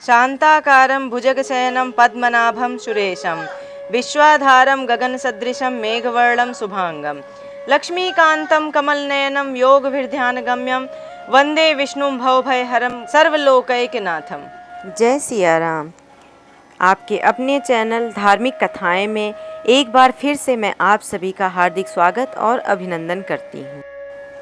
शान्ताकारं भुजगशयनं पद्मनाभं सुरेशं विश्वाधारं गगनसदृशं मेघवर्णं शुभांगं लक्ष्मीकान्तं कमलनयनं योगभिर्ध्यानगम्यं वन्दे विष्णुं भवभयहरं सर्वलोकैकनाथं। जय सिया राम। आपके अपने चैनल धार्मिक कथाएं में एक बार फिर से मैं आप सभी का हार्दिक स्वागत और अभिनंदन करती हूँ।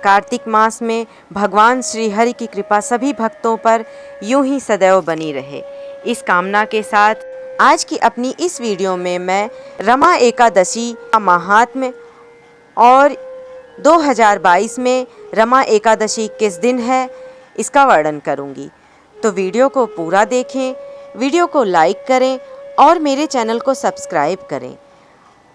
कार्तिक मास में भगवान श्री हरि की कृपा सभी भक्तों पर यूं ही सदैव बनी रहे, इस कामना के साथ आज की अपनी इस वीडियो में मैं रमा एकादशी का महात्म्य और 2022 में रमा एकादशी किस दिन है इसका वर्णन करूंगी। तो वीडियो को पूरा देखें, वीडियो को लाइक करें और मेरे चैनल को सब्सक्राइब करें।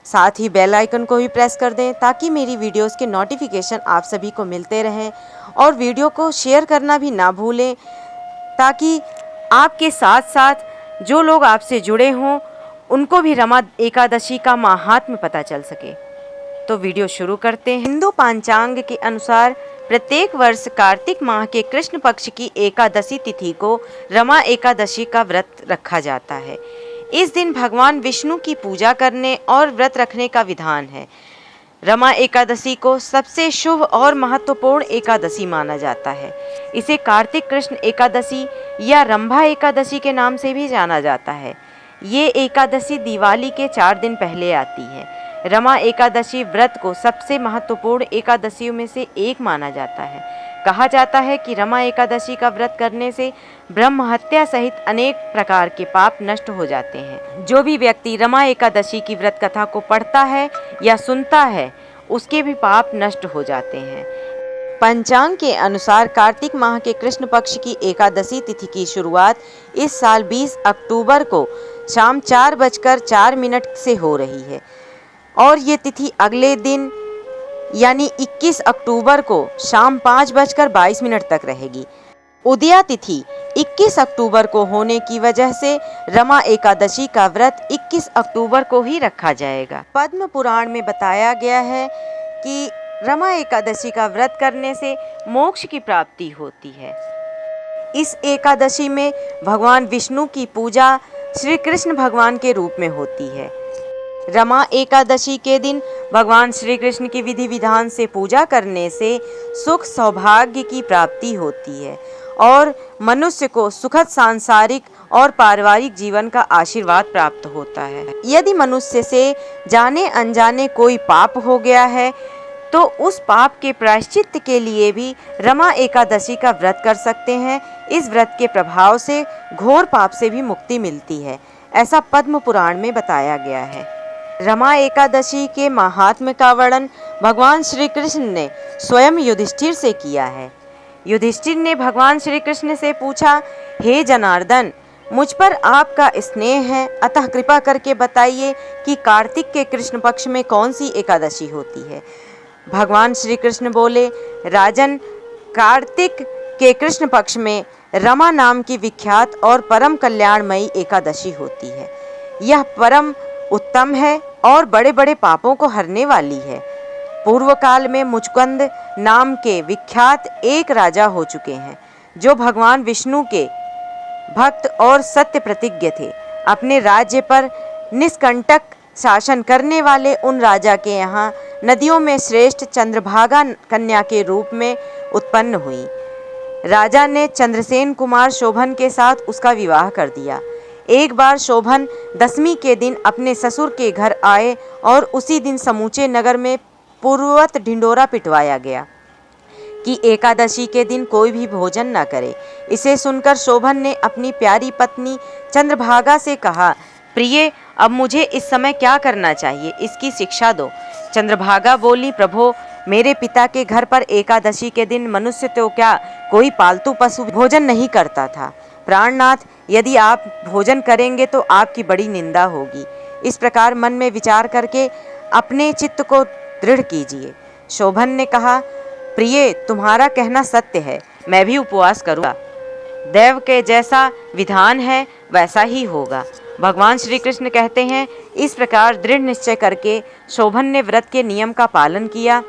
साथ ही बेल आइकन को भी प्रेस कर दें ताकि मेरी वीडियोस के नोटिफिकेशन आप सभी को मिलते रहें, और वीडियो को शेयर करना भी ना भूलें ताकि आपके साथ साथ जो लोग आपसे जुड़े हों उनको भी रमा एकादशी का महात्म्य पता चल सके। तो वीडियो शुरू करते हैं। हिंदू पंचांग के अनुसार प्रत्येक वर्ष कार्तिक माह के कृष्ण पक्ष की एकादशी तिथि को रमा एकादशी का व्रत रखा जाता है। इस दिन भगवान विष्णु की पूजा करने और व्रत रखने का विधान है। रमा एकादशी को सबसे शुभ और महत्वपूर्ण एकादशी माना जाता है। इसे कार्तिक कृष्ण एकादशी या रंभा एकादशी के नाम से भी जाना जाता है। ये एकादशी दिवाली के 4 दिन पहले आती है। रमा एकादशी व्रत को सबसे महत्वपूर्ण एकादशियों में से एक माना जाता है। कहा जाता है कि रमा एकादशी का व्रत करने से ब्रह्म हत्या सहित अनेक प्रकार के पाप नष्ट हो जाते हैं। जो भी व्यक्ति रमा एकादशी की व्रत कथा को पढ़ता है या सुनता है उसके भी पाप नष्ट हो जाते हैं। पंचांग के अनुसार कार्तिक माह के कृष्ण पक्ष की एकादशी तिथि की शुरुआत इस साल 20 अक्टूबर को शाम 4:04 से हो रही है और ये तिथि अगले दिन यानी 21 अक्टूबर को शाम 5:22 तक रहेगी। उदया तिथि 21 अक्टूबर को होने की वजह से रमा एकादशी का व्रत 21 अक्टूबर को ही रखा जाएगा। पद्म पुराण में बताया गया है कि रमा एकादशी का व्रत करने से मोक्ष की प्राप्ति होती है। इस एकादशी में भगवान विष्णु की पूजा श्री कृष्ण भगवान के रूप में होती है। रमा एकादशी के दिन भगवान श्री कृष्ण की विधि विधान से पूजा करने से सुख सौभाग्य की प्राप्ति होती है और मनुष्य को सुखद सांसारिक और पारिवारिक जीवन का आशीर्वाद प्राप्त होता है। यदि मनुष्य से जाने अनजाने कोई पाप हो गया है तो उस पाप के प्रायश्चित के लिए भी रमा एकादशी का व्रत कर सकते हैं। इस व्रत के प्रभाव से घोर पाप से भी मुक्ति मिलती है, ऐसा पद्म पुराण में बताया गया है। रमा एकादशी के महात्म्य का वर्णन भगवान श्री कृष्ण ने स्वयं युधिष्ठिर से किया है। युधिष्ठिर ने भगवान श्री कृष्ण से पूछा, हे जनार्दन, मुझ पर आपका स्नेह है, अतः कृपा करके बताइए कि कार्तिक के कृष्ण पक्ष में कौन सी एकादशी होती है। भगवान श्री कृष्ण बोले, राजन, कार्तिक के कृष्ण पक्ष में रमा नाम की विख्यात और परम कल्याणमयी एकादशी होती है। यह परम उत्तम है और बड़े बड़े पापों को हरने वाली है। पूर्व काल में मुचकुंद नाम के विख्यात एक राजा हो चुके हैं जो भगवान विष्णु के भक्त और सत्य प्रतिज्ञ थे। अपने राज्य पर निष्कंटक शासन करने वाले उन राजा के यहाँ नदियों में श्रेष्ठ चंद्रभागा कन्या के रूप में उत्पन्न हुई। राजा ने चंद्रसेन कुमार शोभन के साथ उसका विवाह कर दिया। एक बार शोभन दशमी के दिन अपने ससुर के घर आए और उसी दिन समूचे नगर में पूर्ववत ढिंडोरा पिटवाया गया कि एकादशी के दिन कोई भी भोजन न करे। इसे सुनकर शोभन ने अपनी प्यारी पत्नी चंद्रभागा से कहा, प्रिय, अब मुझे इस समय क्या करना चाहिए, इसकी शिक्षा दो। चंद्रभागा बोली, प्रभो, मेरे पिता के घर पर एकादशी के दिन मनुष्य तो क्या कोई पालतू पशु भोजन नहीं करता था। प्राणनाथ, यदि आप भोजन करेंगे तो आपकी बड़ी निंदा होगी। इस प्रकार मन में विचार करके अपने चित्त को दृढ़ कीजिए। शोभन ने कहा, प्रिय, तुम्हारा कहना सत्य है, मैं भी उपवास करूँगा। देव के जैसा विधान है वैसा ही होगा। भगवान श्री कृष्ण कहते हैं, इस प्रकार दृढ़ निश्चय करके शोभन ने व्रत के नियम का पालन किया,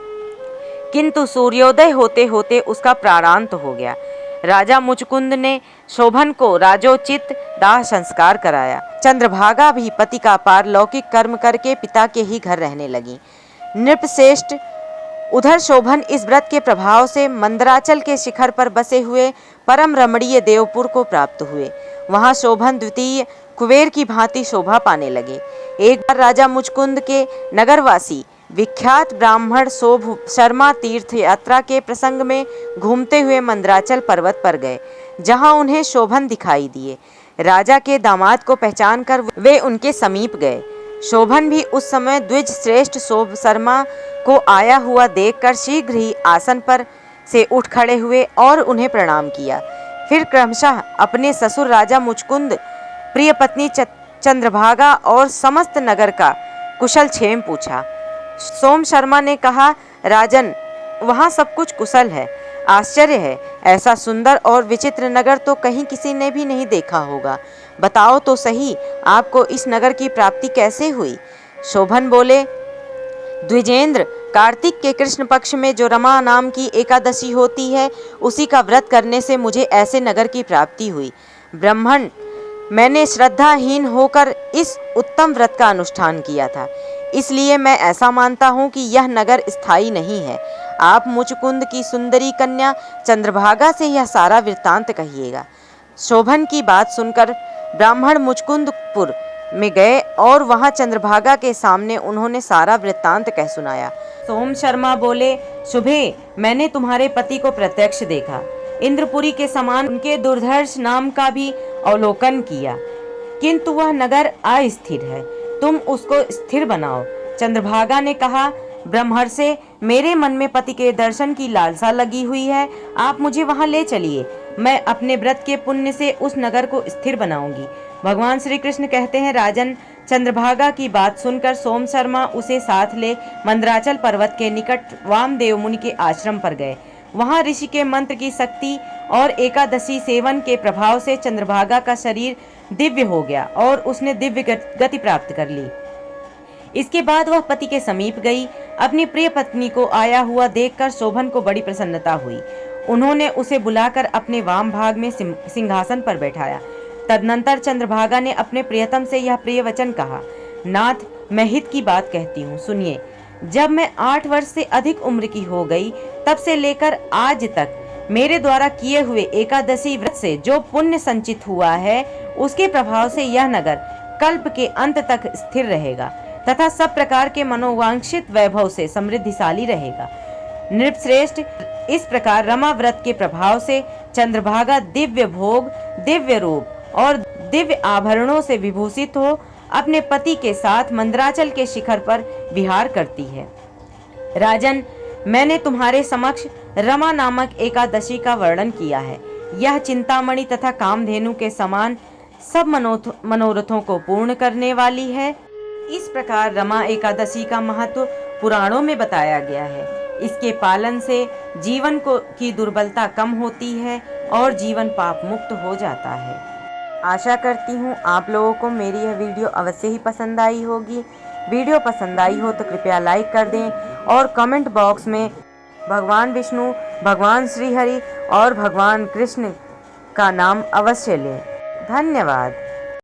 किंतु सूर्योदय होते होते उसका प्राणांत हो गया। राजा मुचकुंद ने शोभन को राजोचित दाह संस्कार कराया। चंद्रभागा भी पति का पारलौकिक कर्म करके पिता के ही घर रहने लगी। नृपश्रेष्ठ उधर शोभन इस व्रत के प्रभाव से मंदराचल के शिखर पर बसे हुए परम रमणीय देवपुर को प्राप्त हुए। वहां शोभन द्वितीय कुबेर की भांति शोभा पाने लगे। एक बार राजा मुचकुंद के नगरवासी विख्यात ब्राह्मण शोभ शर्मा तीर्थ यात्रा के प्रसंग में घूमते हुए मंदराचल पर्वत पर गए, जहां उन्हें शोभन दिखाई दिए। राजा के दामाद को पहचान कर वे उनके समीप गए। शोभन भी उस समय द्विज श्रेष्ठ शोभ शर्मा को आया हुआ देखकर शीघ्र ही आसन पर से उठ खड़े हुए और उन्हें प्रणाम किया। फिर क्रमशः अपने ससुर राजा मुचकुंद, प्रिय पत्नी चंद्रभागा और समस्त नगर का कुशल क्षेम पूछा। सोम शर्मा ने कहा, राजन, वहाँ सब कुछ कुशल है। आश्चर्य है, ऐसा सुंदर और विचित्र नगर तो कहीं किसी ने भी नहीं देखा होगा। बताओ तो सही, आपको इस नगर की प्राप्ति कैसे हुई? शोभन बोले, द्विजेंद्र, कार्तिक के कृष्ण पक्ष में जो रमा नाम की एकादशी होती है, उसी का व्रत करने से मुझे ऐसे नगर की प्राप्ति हुई। ब्राह्मण, मैंने श्रद्धाहीन होकर इस उत्तम व्रत का अनुष्ठान किया था, इसलिए मैं ऐसा मानता हूँ कि यह नगर स्थायी नहीं है। आप मुचकुंद की सुंदरी कन्या चंद्रभागा से यह सारा वृत्तांत कहिएगा। शोभन की बात सुनकर ब्राह्मण मुचकुंदपुर में गए और वहां चंद्रभागा के सामने उन्होंने सारा वृत्तांत कह सुनाया। सोम शर्मा बोले, शुभे, मैंने तुम्हारे पति को प्रत्यक्ष देखा। इंद्रपुरी के समान उनके दुर्धर्ष नाम का भी अवलोकन किया, किंतु वह नगर अस्थिर है। तुम उसको स्थिर बनाओ। चंद्रभागा ने कहा, ब्रह्मर्षि, मेरे मन में पति के दर्शन की लालसा लगी हुई है। आप मुझे वहां ले चलिए। मैं अपने व्रत के पुण्य से उस नगर को स्थिर बनाऊंगी। भगवान श्री कृष्ण कहते हैं, राजन, चंद्रभागा की बात सुनकर सोम शर्मा उसे साथ ले मंदराचल पर्वत के निकट वामदेव मुनि के आश्रम पर गए। वहां ऋषि के मंत्र की शक्ति और एकादशी सेवन के प्रभाव से चंद्रभागा का शरीर दिव्य हो गया और उसने दिव्य गति प्राप्त कर ली। इसके बाद वह पति के समीप गई। अपनी प्रिय पत्नी को आया हुआ देखकर शोभन को बड़ी प्रसन्नता हुई। उन्होंने उसे बुलाकर अपने वाम भाग में सिंहासन पर बैठाया। तदनंतर चंद्रभागा ने अपने प्रियतम से यह प्रिय वचन कहा, नाथ, मैं हित की बात कहती हूँ, सुनिए। जब मैं 8 वर्ष से अधिक उम्र की हो गई, तब से लेकर आज तक मेरे द्वारा किए हुए एकादशी व्रत से जो पुण्य संचित हुआ है, उसके प्रभाव से यह नगर कल्प के अंत तक स्थिर रहेगा तथा सब प्रकार के मनोवांछित वैभव से समृद्धिशाली रहेगा। नृपश्रेष्ठ, इस प्रकार रमा व्रत के प्रभाव से चंद्रभागा दिव्य भोग, दिव्य रूप और दिव्य आभरणों से विभूषित हो अपने पति के साथ मंदराचल के शिखर पर विहार करती है। राजन, मैंने तुम्हारे समक्ष रमा नामक एकादशी का वर्णन किया है। यह चिंतामणि तथा कामधेनु के समान सब मनोरथों को पूर्ण करने वाली है। इस प्रकार रमा एकादशी का महत्व पुराणों में बताया गया है। इसके पालन से जीवन की दुर्बलता कम होती है और जीवन पाप मुक्त हो जाता है। आशा करती हूँ आप लोगों को मेरी यह वीडियो अवश्य ही पसंद आई होगी। वीडियो पसंद आई हो तो कृपया लाइक कर दें और कमेंट बॉक्स में भगवान विष्णु, भगवान श्री हरि और भगवान कृष्ण का नाम अवश्य लें। धन्यवाद।